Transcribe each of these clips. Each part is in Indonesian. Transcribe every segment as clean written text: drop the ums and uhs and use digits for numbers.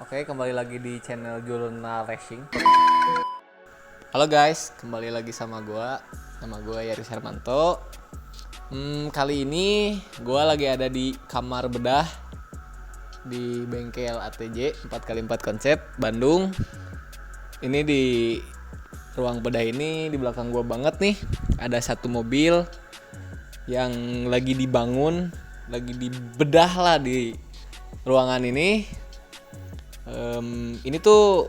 Oke, kembali lagi di channel Jurnal Racing. Halo guys, kembali lagi sama gua. Nama gua Yaris Hermanto. Kali ini gua lagi ada di kamar bedah di bengkel ATJ 4x4 Konsep Bandung. Ini di ruang bedah ini di belakang gua banget nih ada satu mobil yang lagi dibangun, lagi dibedah lah di ruangan ini. Ini tuh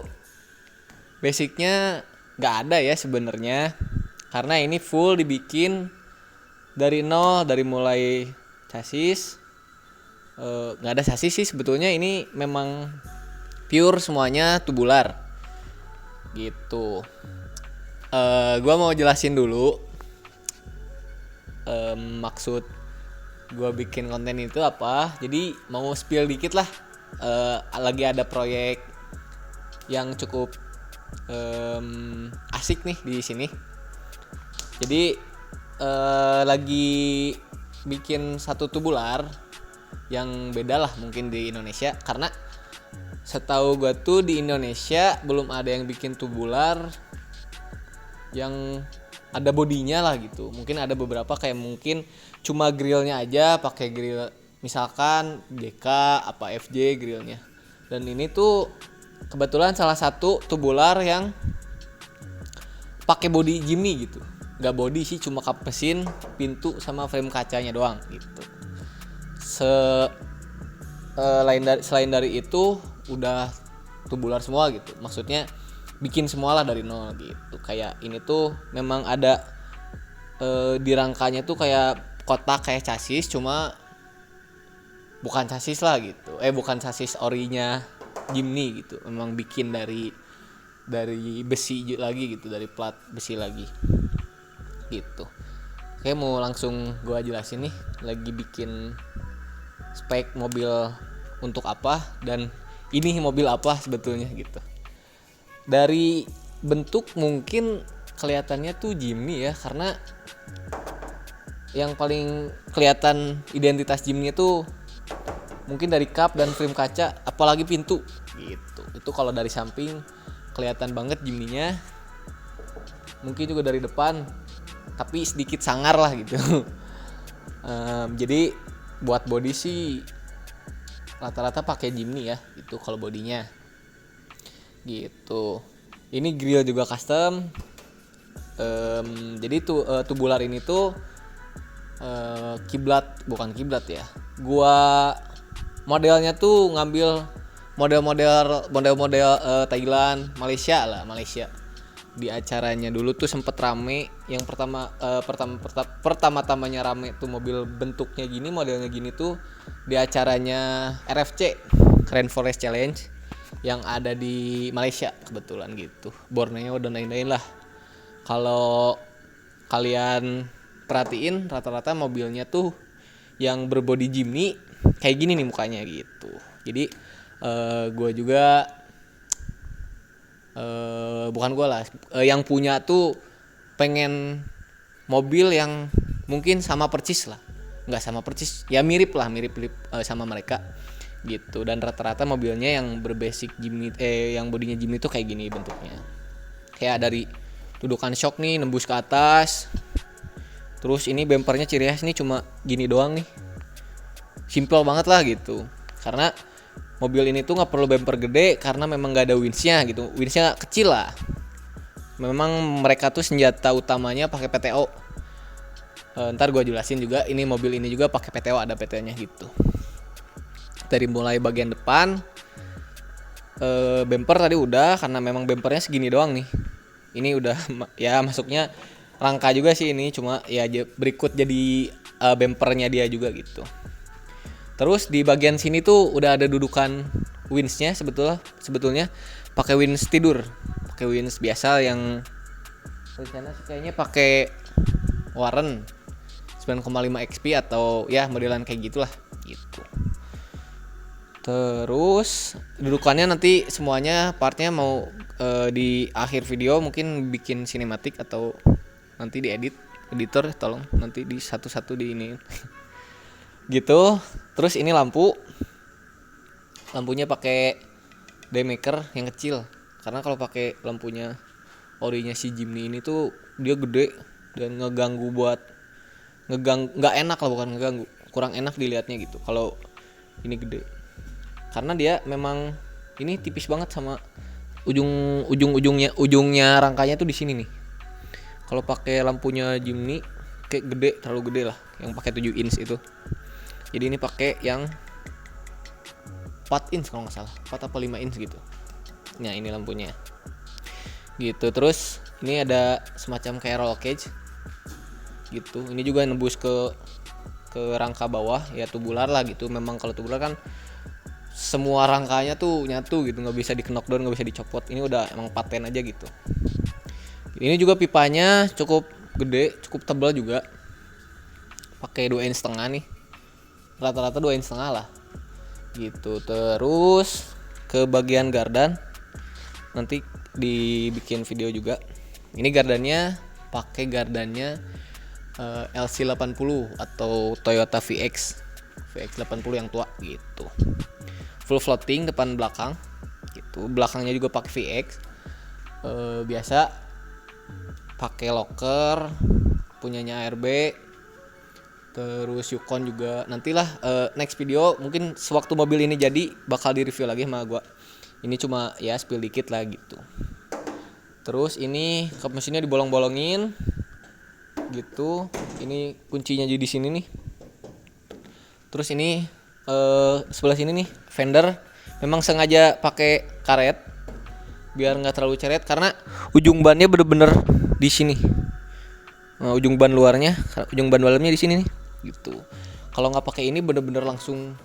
basicnya nggak ada ya sebenarnya, karena ini full dibikin dari nol, dari mulai chassis. Nggak ada chassis sih sebetulnya, ini memang pure semuanya tubular gitu. Gua mau jelasin dulu maksud gua bikin konten itu apa. Jadi mau spill dikit lah. Lagi ada proyek yang cukup asik nih di sini. Jadi lagi bikin satu tubular yang beda lah mungkin di Indonesia, karena setahu gue tuh di Indonesia belum ada yang bikin tubular yang ada bodinya lah gitu. Mungkin ada beberapa kayak mungkin cuma grillnya aja, pakai grill misalkan GK apa FJ grillnya. Dan ini tuh kebetulan salah satu tubular yang pakai body Jimny gitu. Gak body sih, cuma kap mesin, pintu sama frame kacanya doang gitu. Selain dari itu udah tubular semua gitu. Maksudnya bikin semualah dari nol gitu. Kayak ini tuh memang ada di rangkanya tuh kayak kotak kayak chassis, cuma bukan chassis lah gitu. Bukan chassis orinya Jimny gitu. Memang bikin dari besi lagi gitu, dari plat besi lagi gitu. Oke, mau langsung gua jelasin nih lagi bikin spek mobil untuk apa dan ini mobil apa sebetulnya gitu. Dari bentuk mungkin kelihatannya tuh Jimny ya, karena yang paling kelihatan identitas Jimny itu mungkin dari kap dan frame kaca, apalagi pintu gitu. Itu kalau dari samping kelihatan banget Jimny-nya. Mungkin juga dari depan, tapi sedikit sangar lah gitu. Jadi buat body sih rata-rata pakai Jimny ya, itu kalau bodinya gitu. Ini grill juga custom. Jadi tubular ini tuh bukan kiblat ya. Gua modelnya tuh ngambil model-model Thailand, Malaysia. Di acaranya dulu tuh sempet rame. Yang pertama-tamanya rame tuh mobil bentuknya gini, modelnya gini tuh di acaranya RFC, Rainforest Challenge, yang ada di Malaysia kebetulan gitu. Borneo dan lain-lain lah. Kalau kalian perhatiin rata-rata mobilnya tuh yang berbody Jimny kayak gini nih mukanya gitu. Jadi gue juga bukan gue lah, yang punya tuh pengen mobil yang mungkin sama persis lah, nggak sama persis ya, mirip sama mereka gitu. Dan rata-rata mobilnya yang berbasic Jimny, yang bodinya Jimny tuh kayak gini bentuknya. Kayak dari dudukan shock nih nembus ke atas. Terus ini bempernya ciri khas nih cuma gini doang nih, simple banget lah gitu. Karena mobil ini tuh nggak perlu bumper gede karena memang nggak ada windsnya gitu. Windsnya kecil lah. Memang mereka tuh senjata utamanya pakai PTO. Ntar gue jelasin juga. Ini mobil ini juga pakai PTO, ada PTO-nya gitu. Dari mulai bagian depan, bumper tadi udah, karena memang bumpernya segini doang nih. Ini udah ya masuknya rangka juga sih ini, cuma ya berikut jadi bumpernya dia juga gitu. Terus di bagian sini tuh udah ada dudukan windsnya, sebetulnya pakai winds tidur, pakai winds biasa yang rencana sih kayaknya pakai Warren 9,5 XP atau ya modelan kayak gitulah gitu. Terus dudukannya nanti semuanya partnya mau di akhir video mungkin bikin sinematik atau nanti diedit, editor tolong nanti di satu-satu di ini gitu. Terus ini lampunya pakai daymaker yang kecil, karena kalau pakai lampunya orinya si Jimny ini tuh dia gede dan ngeganggu buat nggak enak lah, bukan ngeganggu, kurang enak dilihatnya gitu kalau ini gede, karena dia memang ini tipis banget sama ujungnya rangkanya tuh di sini nih. Kalau pakai lampunya Jimny kayak gede, terlalu gede lah, yang pakai 7 inch itu. Jadi ini pakai yang 4 inch kalau nggak salah, 4 atau 5 inch gitu. Nah ini lampunya gitu. Terus ini ada semacam kayak roll cage gitu, ini juga nembus ke rangka bawah ya, tubular lah gitu. Memang kalau tubular kan semua rangkanya tuh nyatu gitu, nggak bisa di knockdown, nggak bisa dicopot. Ini udah emang paten aja gitu. Ini juga pipanya cukup gede, cukup tebal juga, pakai 2,5 inch nih, rata-rata 2,5 inch lah gitu. Terus ke bagian gardan nanti dibikin video juga. Ini gardannya pakai gardannya LC80 atau Toyota VX 80 yang tua gitu. Full floating depan belakang gitu. Belakangnya juga pakai VX. Biasa pakai locker punyanya ARB. Terus Yukon juga nantilah next video mungkin sewaktu mobil ini jadi bakal di review lagi sama gua. Ini cuma ya spill dikit lah gitu. Terus ini kap mesinnya dibolong-bolongin gitu. Ini kuncinya jadi di sini nih. Terus ini sebelah sini nih fender memang sengaja pakai karet biar nggak terlalu ceret, karena ujung bannya bener-bener di sini. Ujung ban luarnya, ujung ban dalamnya di sini nih gitu. Kalau nggak pakai ini bener-bener langsung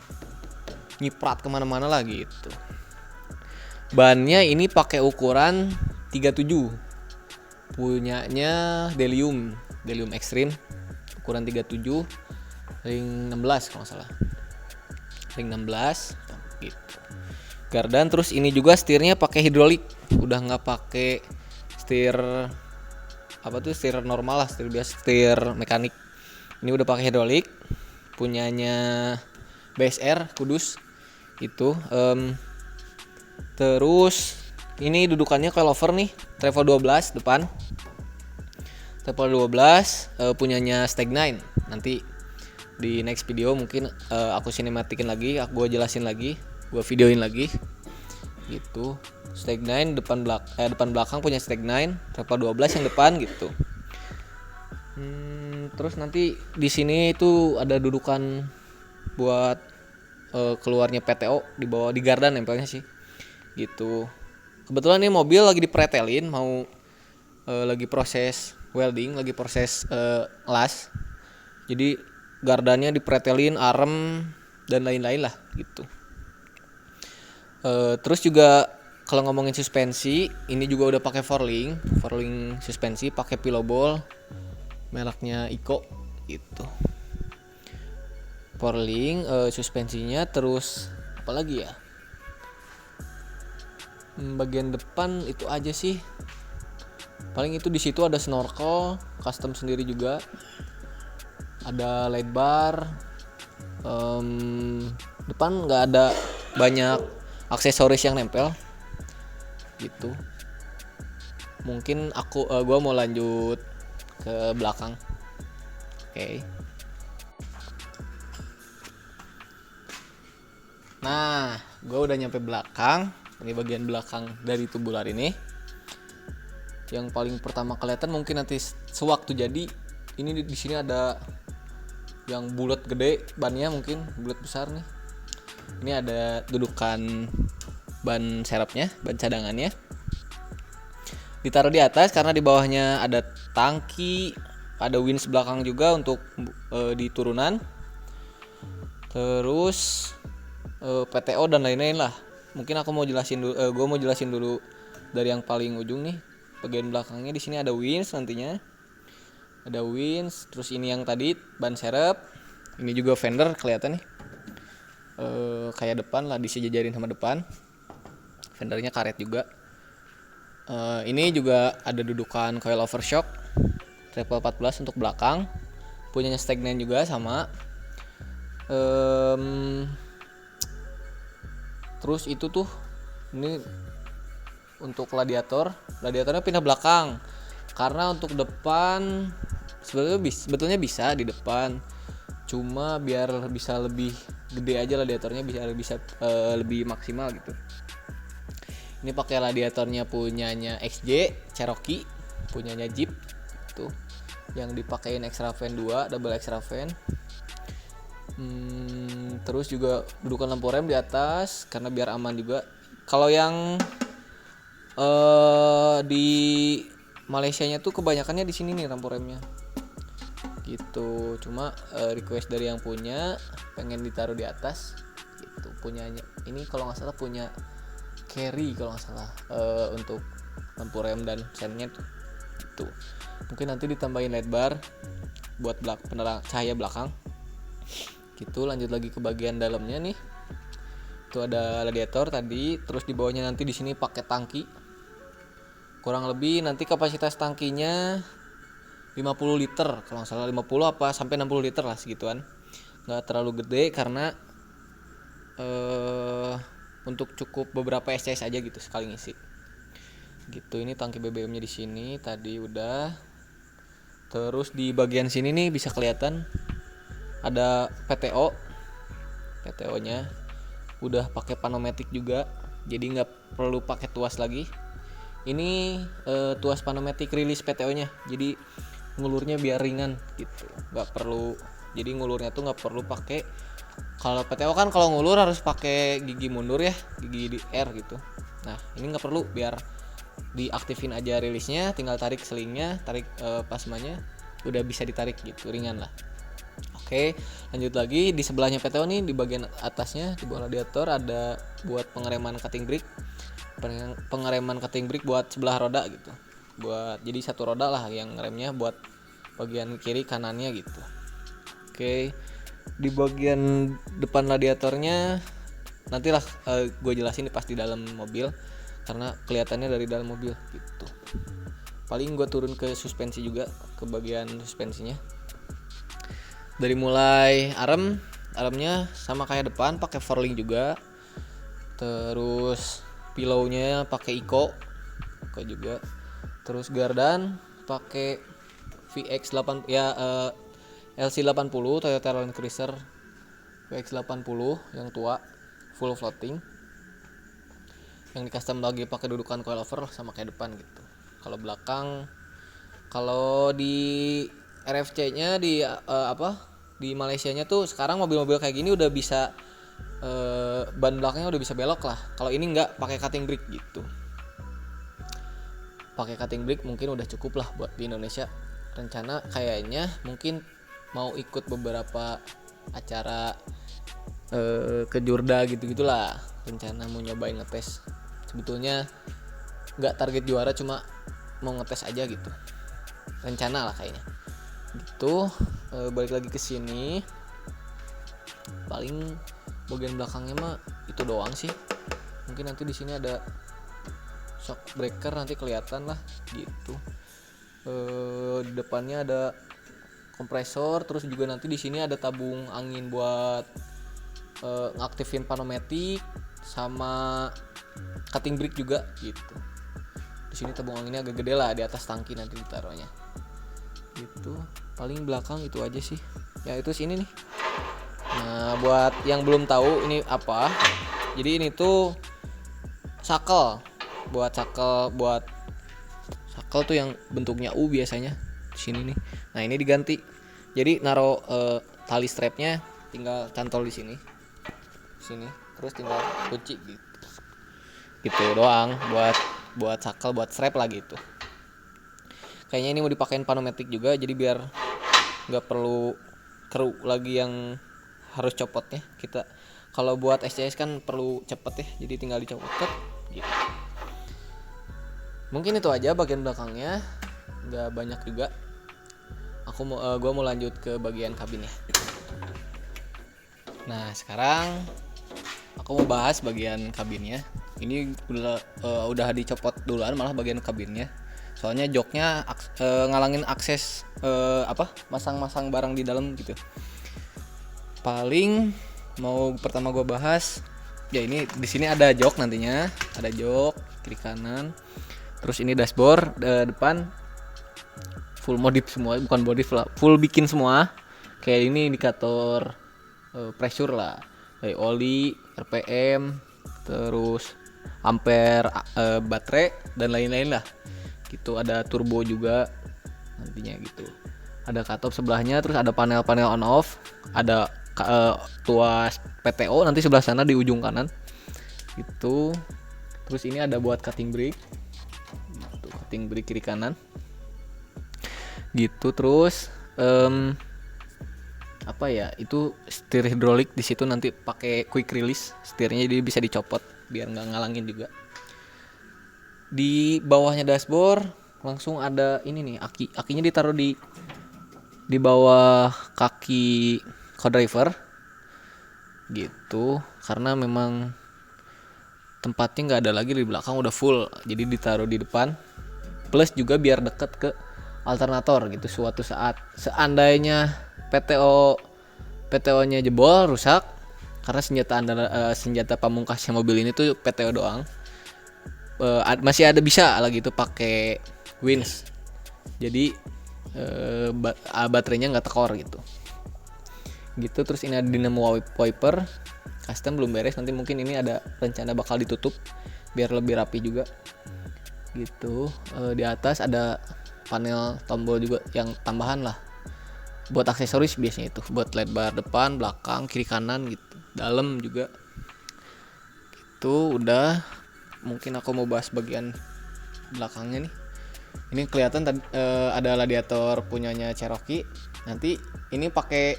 nyiprat kemana-mana lah gitu. Bannya ini pakai ukuran 37, punyanya Delium Extreme, ukuran 37 ring 16 kalau nggak salah, ring 16 gitu. Gardan. Terus ini juga setirnya pakai hidrolik, udah nggak pakai setir setir normal lah, setir biasa, setir mekanik. Ini udah pakai hidrolik, punyanya BSR Kudus itu. Terus ini dudukannya coilover nih, Trevo 12 depan. Trevo 12 punyanya Stag 9. Nanti di next video mungkin aku sinematikin lagi, aku jelasin lagi, gue videoin lagi gitu. Stag 9 depan belakang punya Stag 9, Trevo 12 yang depan gitu. Terus nanti di sini itu ada dudukan buat keluarnya PTO di bawah, di gardan nempelnya sih gitu. Kebetulan ini mobil lagi dipretelin, mau lagi proses welding, lagi proses las. Jadi gardannya dipretelin, arem dan lain-lain lah gitu. Terus juga kalau ngomongin suspensi, ini juga udah pakai forling suspensi, pakai Piloball mereknya Iko gitu. Forling suspensinya. Terus apa lagi ya? Bagian depan itu aja sih. Paling itu di situ ada snorkel custom sendiri juga. Ada light bar. Depan nggak ada banyak aksesoris yang nempel gitu. Mungkin gua mau lanjut ke belakang. Oke. Nah, gua udah nyampe belakang. Ini bagian belakang dari tubular ini. Yang paling pertama kelihatan mungkin nanti sewaktu jadi, ini di sini ada yang bulat gede bannya, mungkin bulat besar nih. Ini ada dudukan ban serepnya, ban cadangannya. Ditaruh di atas karena di bawahnya ada tangki, ada winch belakang juga untuk di turunan. Terus PTO dan lain-lain lah. Mungkin aku mau jelasin dulu, gue mau jelasin dulu dari yang paling ujung nih. Bagian belakangnya di sini ada winch nantinya. Ada winch, terus ini yang tadi ban serep. Ini juga fender kelihatan nih. Kayak depan lah, disejajarin sama depan. Fendernya karet juga. Ini juga ada dudukan coilover shock Trevo 14 untuk belakang. Punyanya Stag 9 juga sama. Terus itu tuh Ini untuk radiatornya pindah belakang, karena untuk depan sebetulnya bisa di depan, cuma biar bisa lebih gede aja radiatornya, bisa lebih maksimal gitu. Ini pakai radiatornya punyanya XJ Cherokee, punyanya Jeep tuh, yang dipakein extra fan 2, double extra fan. Terus juga dudukan lampu rem di atas karena biar aman juga. Kalau yang di Malaysianya tuh kebanyakannya di sini nih lampu remnya gitu. Cuma request dari yang punya pengen ditaruh di atas gitu. Punyanya ini kalau nggak salah punya Carry kalau nggak salah, untuk lampu rem dan sennya tuh gitu. Mungkin nanti ditambahin LED bar buat penerang cahaya belakang gitu. Lanjut lagi ke bagian dalamnya nih, itu ada radiator tadi. Terus di bawahnya nanti di sini pakai tangki, kurang lebih nanti kapasitas tangkinya 50 liter kalau nggak salah, 50 apa sampai 60 liter lah segituan. Nggak terlalu gede karena untuk cukup beberapa SCS aja gitu sekali ngisi gitu. Ini tangki BBM-nya di sini tadi udah. Terus di bagian sini nih bisa kelihatan ada PTO-nya udah pakai panometik juga, jadi nggak perlu pakai tuas lagi. Ini tuas panometik rilis PTO-nya, jadi ngulurnya biar ringan gitu, nggak perlu. Jadi ngulurnya tuh nggak perlu pakai, kalau PTO kan kalau ngulur harus pakai gigi mundur ya, gigi di R gitu. Nah ini nggak perlu, biar diaktifin aja rilisnya, tinggal tarik selingnya, tarik plasmanya, udah bisa ditarik gitu, ringan lah. Oke, lanjut lagi di sebelahnya PTO nih, di bagian atasnya di bawah radiator ada buat pengereman cutting brake. Pengereman cutting brake buat sebelah roda gitu. Buat jadi satu roda lah yang ngeremnya, buat bagian kiri kanannya gitu. Oke. Di bagian depan radiatornya nantilah gue jelasin pas di dalam mobil, karena kelihatannya dari dalam mobil gitu. Paling gue turun ke suspensi juga, ke bagian suspensinya. Dari mulai armnya sama kayak depan, pakai Forling juga. Terus pillownya pakai Ico juga. Terus gardan pakai VX8 ya, LC80 Toyota Land Cruiser VX80 yang tua, full floating. Yang di custom lagi pakai dudukan coilover sama kayak depan gitu. Kalau belakang, kalau di RFC-nya di di Malaysianya tuh sekarang mobil-mobil kayak gini udah bisa ban belakangnya udah bisa belok lah. Kalau ini nggak, pakai cutting brake gitu. Pakai cutting brake mungkin udah cukup lah buat di Indonesia. Rencana kayaknya mungkin mau ikut beberapa acara ke Jurda gitu-gitulah. Rencana mau nyobain ngetes. Sebetulnya nggak target juara, cuma mau ngetes aja gitu. Rencana lah kayaknya. Gitu. Balik lagi ke sini. Paling bagian belakangnya mah itu doang sih. Mungkin nanti di sini ada shock breaker, nanti kelihatan lah gitu. Di depannya ada kompresor, terus juga nanti di sini ada tabung angin buat ngaktifin panometik sama cutting brake juga gitu. Di sini tabung anginnya agak gede lah, di atas tangki nanti ditaruhnya. Gitu. Paling belakang itu aja sih. Ya itu sini nih. Nah, buat yang belum tahu ini apa, jadi ini tuh sakel. Buat sakel tuh yang bentuknya U biasanya di sini nih. Nah, ini diganti. Jadi naruh tali strapnya tinggal cantol di sini. Terus tinggal kunci gitu. Gitu doang buat sakel, buat strap lah gitu. Kayaknya ini mau dipakein panometik juga, jadi biar nggak perlu keru lagi yang harus copotnya. Kita kalau buat SCS kan perlu cepet ya, jadi tinggal dicopot gitu. Mungkin itu aja bagian belakangnya, nggak banyak juga. Gue mau lanjut ke bagian kabinnya. Nah sekarang aku mau bahas bagian kabinnya. Ini udah dicopot duluan malah bagian kabinnya. Soalnya joknya ngalangin akses masang-masang barang di dalam gitu. Paling mau pertama gue bahas Ya ini di sini ada jok nantinya, ada jok kiri kanan. Terus ini dashboard depan full modif semua, bukan modif lah, full bikin semua. Kayak ini indikator pressure lah, kayak oli, RPM, terus ampere baterai dan lain-lain lah. Gitu, ada turbo juga nantinya gitu. Ada cutoff sebelahnya, terus ada panel-panel on off, ada tuas PTO nanti sebelah sana di ujung kanan gitu. Terus ini ada buat cutting brake gitu, cutting brake kiri kanan gitu. Terus apa ya, itu setir hidrolik di situ nanti pakai quick release setirnya, jadi bisa dicopot biar nggak ngalangin juga. Di bawahnya dashboard langsung ada ini nih, akinya ditaruh di bawah kaki co-driver gitu, karena memang tempatnya nggak ada lagi di belakang, udah full, jadi ditaruh di depan. Plus juga biar deket ke alternator gitu, suatu saat seandainya PTO-nya jebol, rusak, karena senjata pamungkasnya mobil ini tuh PTO doang. Masih ada bisa lagi itu pakai winch, jadi baterainya nggak tekor gitu. Terus ini ada dynamo wiper custom, belum beres, nanti mungkin ini ada rencana bakal ditutup biar lebih rapi juga gitu. Di atas ada panel tombol juga yang tambahan lah buat aksesoris, biasanya itu buat LED bar depan, belakang, kiri kanan gitu, dalam juga gitu. Udah, mungkin aku mau bahas bagian belakangnya nih. Ini kelihatan ada radiator punyanya Cherokee. Nanti ini pakai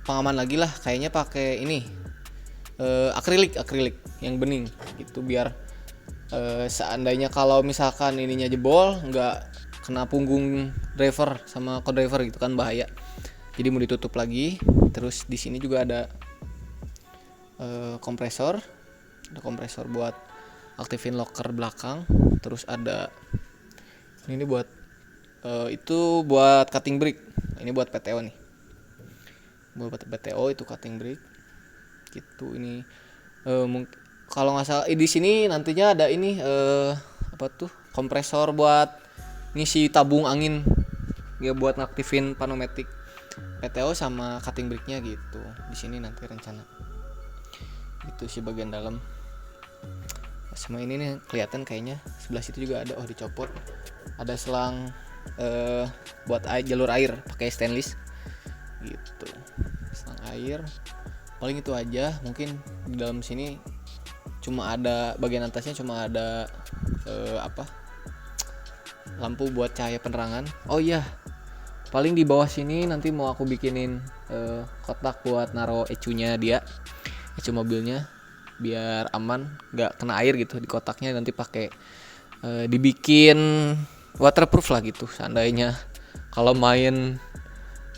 pengaman lagi lah, kayaknya pakai ini akrilik yang bening gitu, biar seandainya kalau misalkan ininya jebol nggak kena punggung driver sama co-driver gitu kan, bahaya. Jadi mau ditutup lagi. Terus di sini juga ada kompresor buat aktifin locker belakang. Terus ada ini buat itu buat cutting brake, ini buat PTO nih, buat PTO itu cutting brake gitu. Ini kalau nggak salah di sini nantinya ada ini apa tuh, kompresor buat ngisi tabung angin ya, buat ngaktifin pneumatic PTO sama cutting brake-nya gitu. Di sini nanti rencana itu sih bagian dalam. Sama ini nih kelihatan kayaknya sebelah situ juga ada, dicopot. Ada selang buat jalur air pakai stainless gitu, selang air. Paling itu aja, mungkin di dalam sini cuma ada bagian atasnya, cuma ada lampu buat cahaya penerangan. Oh iya, paling di bawah sini nanti mau aku bikinin kotak buat naro ecunya dia, ecu mobilnya, biar aman nggak kena air gitu di kotaknya. Nanti pakai dibikin waterproof lah gitu, seandainya kalau main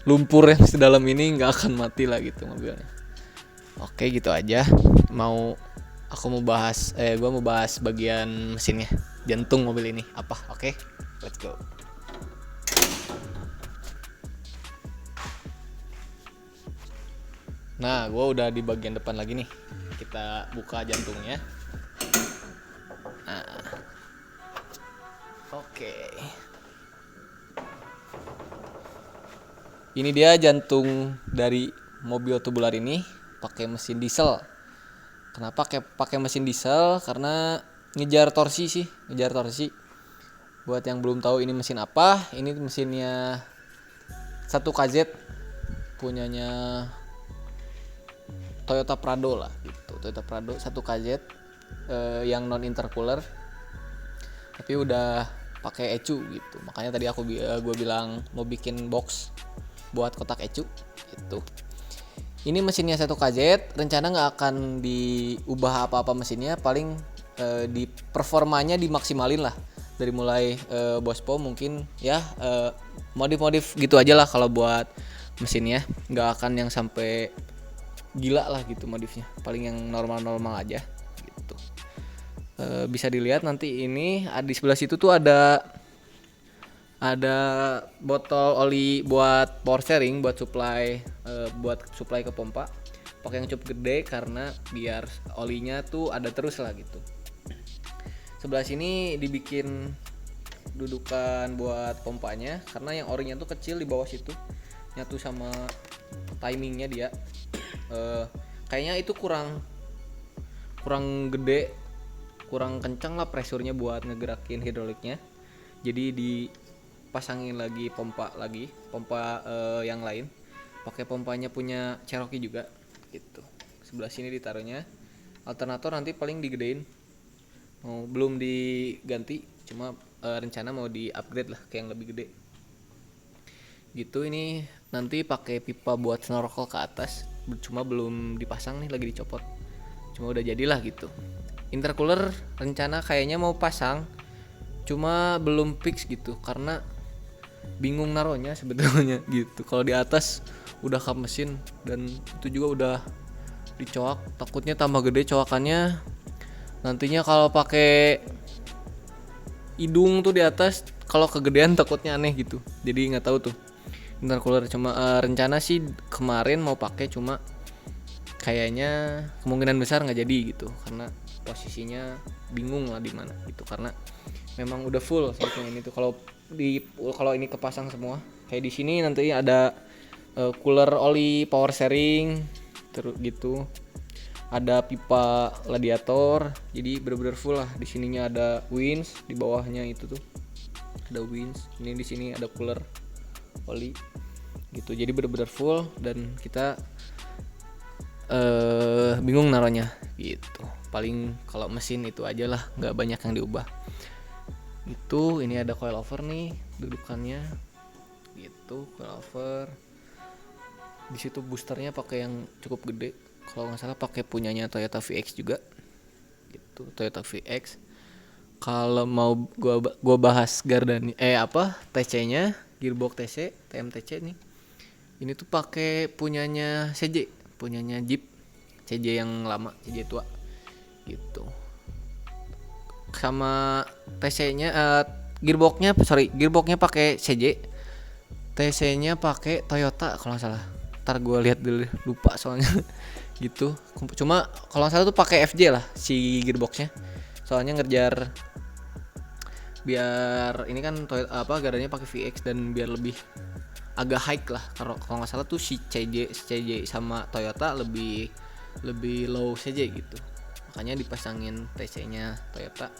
lumpur yang sedalam ini nggak akan mati lah gitu mobilnya. Oke, gitu aja. Gue mau bahas bagian mesinnya, jantung mobil ini apa. Oke, let's go. Nah, gue udah di bagian depan lagi nih. Kita buka jantungnya. Nah, oke. Ini dia jantung dari mobil tubular ini, pakai mesin diesel. Kenapa pakai mesin diesel? Karena ngejar torsi. Buat yang belum tahu ini mesin apa, ini mesinnya 1KZ punyanya Toyota Prado lah gitu. Toyota Prado 1KZ yang non intercooler, tapi udah pakai ecu gitu. Makanya tadi gue bilang mau bikin box buat kotak ecu gitu. Ini mesinnya 1KZ, rencana nggak akan diubah apa-apa mesinnya, paling di performanya dimaksimalin lah. Dari mulai Bospo mungkin ya modif gitu aja lah kalau buat mesinnya, nggak akan yang sampai gila lah gitu modifnya, paling yang normal aja gitu. Bisa dilihat nanti ini di sebelah situ tuh ada botol oli buat power steering, buat supply ke pompa. pakai yang cukup gede karena biar olinya tuh ada terus lah gitu. Sebelah sini dibikin dudukan buat pompanya karena yang orinya tuh kecil di bawah situ, nyatu sama timingnya dia. Kayaknya itu kurang gede, kurang kencang lah pressure-nya buat ngegerakin hidroliknya. Jadi dipasangin lagi pompa yang lain. Pakai pompanya punya Cherokee juga gitu. Sebelah sini ditaruhnya. Alternator nanti paling digedein. Belum diganti, cuma rencana mau di-upgrade lah ke yang lebih gede. Gitu. Ini nanti pakai pipa buat snorkel ke atas. Cuma belum dipasang nih, lagi dicopot. Cuma udah jadilah gitu. Intercooler rencana kayaknya mau pasang, cuma belum fix gitu karena bingung naruhnya sebetulnya gitu. Kalau di atas udah kap mesin dan itu juga udah dicoak, takutnya tambah gede coakannya. Nantinya kalau pakai hidung tuh di atas, kalau kegedean takutnya aneh gitu. Jadi nggak tahu tuh intercooler. Cuma rencana sih kemarin mau pakai, cuma kayaknya kemungkinan besar nggak jadi gitu karena posisinya bingung lah di mana gitu, karena memang udah full saking ini tuh. Kalau ini kepasang semua kayak di sini nanti ada cooler oli power sharing terus gitu, ada pipa radiator, jadi bener-bener full lah. Di sininya ada winch, di bawahnya itu tuh ada winch, ini di sini ada cooler oli gitu, jadi bener-bener full. Dan kita bingung naruhnya gitu. Paling kalau mesin itu aja lah, nggak banyak yang diubah gitu. Ini ada coilover nih dudukannya gitu, coilover. Di situ boosternya pakai yang cukup gede, kalau nggak salah pakai punyanya Toyota VX juga gitu, Toyota VX. Kalau mau gua bahas Gardani TC-nya, gearbox TC TMTC nih, ini tuh pakai punyanya CJ, punyanya Jeep CJ yang lama, CJ tua gitu. Sama TC-nya gearboxnya pakai CJ, TC-nya pakai Toyota kalau nggak salah. Ntar gue lihat dulu, lupa soalnya gitu. Cuma kalau nggak salah tuh pakai FJ lah si gearboxnya, soalnya ngejar biar ini kan Gardania pakai VX dan biar lebih agak high lah. Kalau nggak salah tuh si CJ sama Toyota lebih low CJ gitu, makanya dipasangin TC-nya Toyota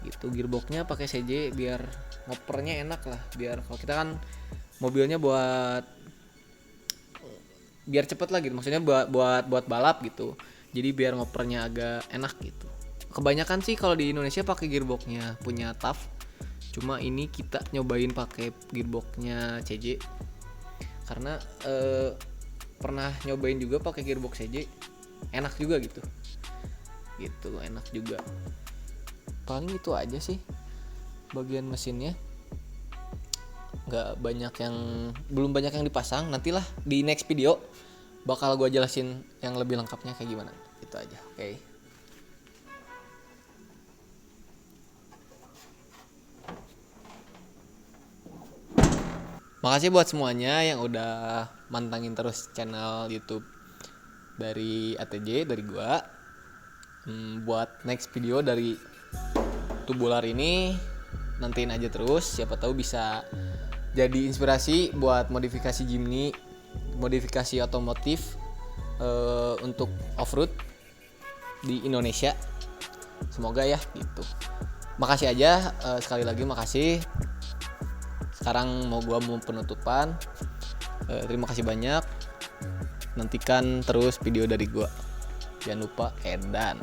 gitu. Gearboxnya pakai CJ biar ngopernya enak lah, biar kalau kita kan mobilnya biar cepet lah gitu, maksudnya buat balap gitu, jadi biar ngopernya agak enak gitu. Kebanyakan sih kalau di Indonesia pakai gearboxnya punya TAF, cuma ini kita nyobain pakai gearboxnya CJ karena pernah nyobain juga pakai gearbox CJ, enak juga gitu, enak juga. Paling itu aja sih bagian mesinnya, belum banyak yang dipasang. Nantilah di next video bakal gue jelasin yang lebih lengkapnya kayak gimana. Itu aja. Oke. Makasih buat semuanya yang udah mantengin terus channel YouTube dari ATJ, dari gue. Buat next video dari tubular ini nantiin aja terus, siapa tahu bisa jadi inspirasi buat modifikasi Jimny, modifikasi otomotif untuk off-road di Indonesia. Semoga ya gitu. Makasih aja, sekali lagi makasih. Sekarang mau penutupan. Terima kasih banyak. Nantikan terus video dari gua. Jangan lupa edan.